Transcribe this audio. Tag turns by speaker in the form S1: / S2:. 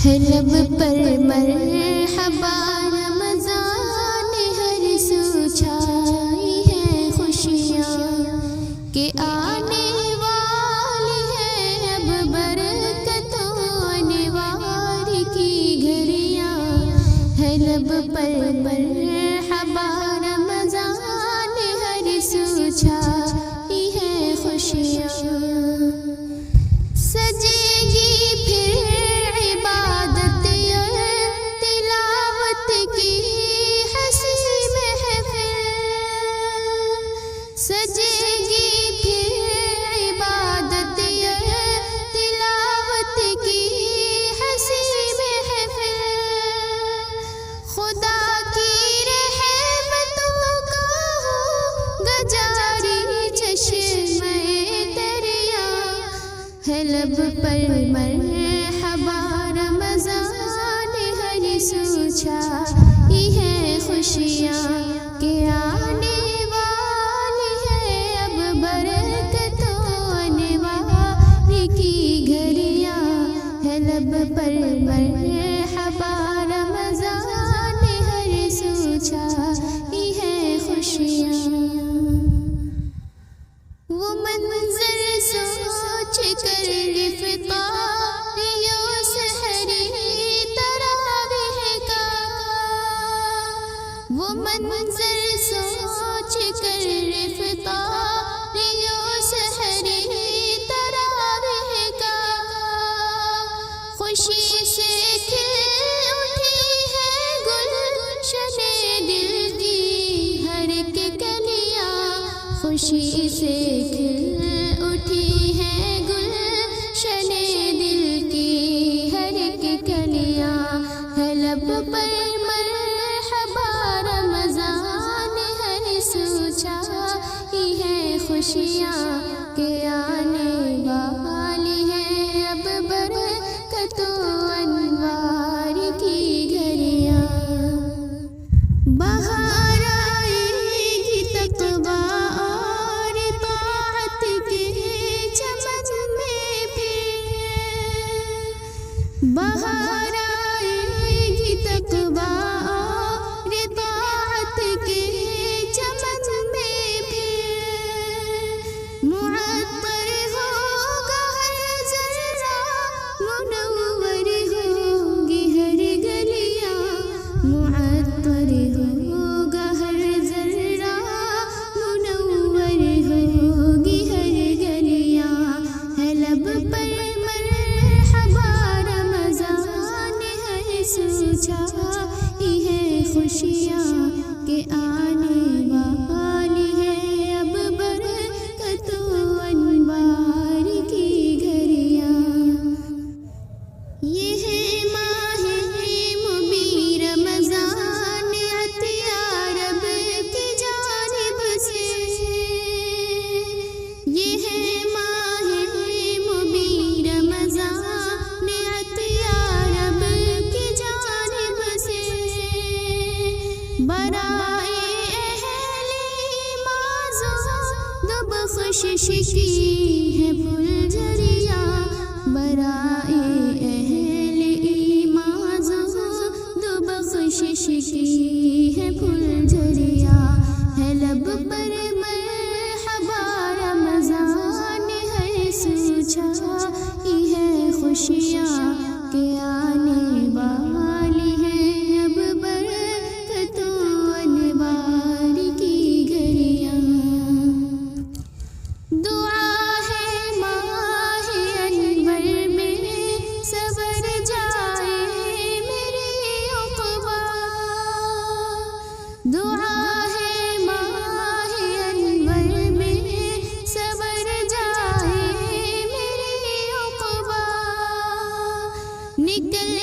S1: ہے لب پر مرحبا رمضان، ہر سو چھائی ہے خوشیاں کہ آنے والی ہے اب برکتوں انوار کی گھڑیاں، ہے لب پر مرحبا رمضان، ہر سو چھائی ہے خوشیاں، سجے گی پھر عبادت اور تلاوت کی حسین محفل، سجے گی پھر عبادت اور تلاوت کی حسین محفل، خدا کی رحمتوں کا ہوگا جاری چشمہ دریا، ہے لب پر مرحبا رمضان، ہر سو چھائی ہے خوشیاں کہ آنے والی ہے اب برکتوں انوار کی گھڑیاں، ہے لب پر مرحبا رمضان، ہر سو چھائی ہے خوشیاں، وہ منظر سوچ کر افطاریوں سحری تراویح کا، وہ منظر سوچ کر افطاریوں سحری تراویح کا، خوشی سے کھل اٹھی ہے گلشن دل کی ہر ایک کلیاں، خوشی سے کھل اٹھی ہے گلشن دل کی ہر ایک کلیاں، ہے لب پر مرحبا رمضان، ہر سو چھائی ہے خوشیاں کہ آنے والی ہے اب برکتوں انوار کی گھڑیاں، بہار آئے گی تقویٰ اور طاعت کے چمن میں پھر، بہار آئے گی تقویٰ اور طاعت کے چمن میں پھر، معطر ہوگا ہر ذرہ، منور ہوگی ہر گلیاں، معطر ہوگا ہر ذرہ، منور ہوگی ہر گلیاں، ہے لب پر مرحبا رمضان، ہر سو چھائی ہے خوشیاں کہ آنے والی ہے اب برکتوں انوار کی گھڑیاں، یہ ہے ماہ مبین رمضان عطیہ رب کی جانب سے، یہ ہے ماہ مبین رمضان عطیہ رب کی جانب سے، برائے اہل ایمان زود بخشش کی ہے پھلجھڑیاں، برائے اہل ایمان زود بخشش کی ہے پھلجھڑیاں، ہے لب پر مرحبا رمضان، ہر سو چھائی ہے خوشیاں کہ آنے والی ہے اب برکتوں انوار کی گھڑیاں، دعا ہے ماہ انور میں سبر جائے میری عقبیٰ، دعا ہے ماہ انور میں سبر جائے میری عقبیٰ، نکل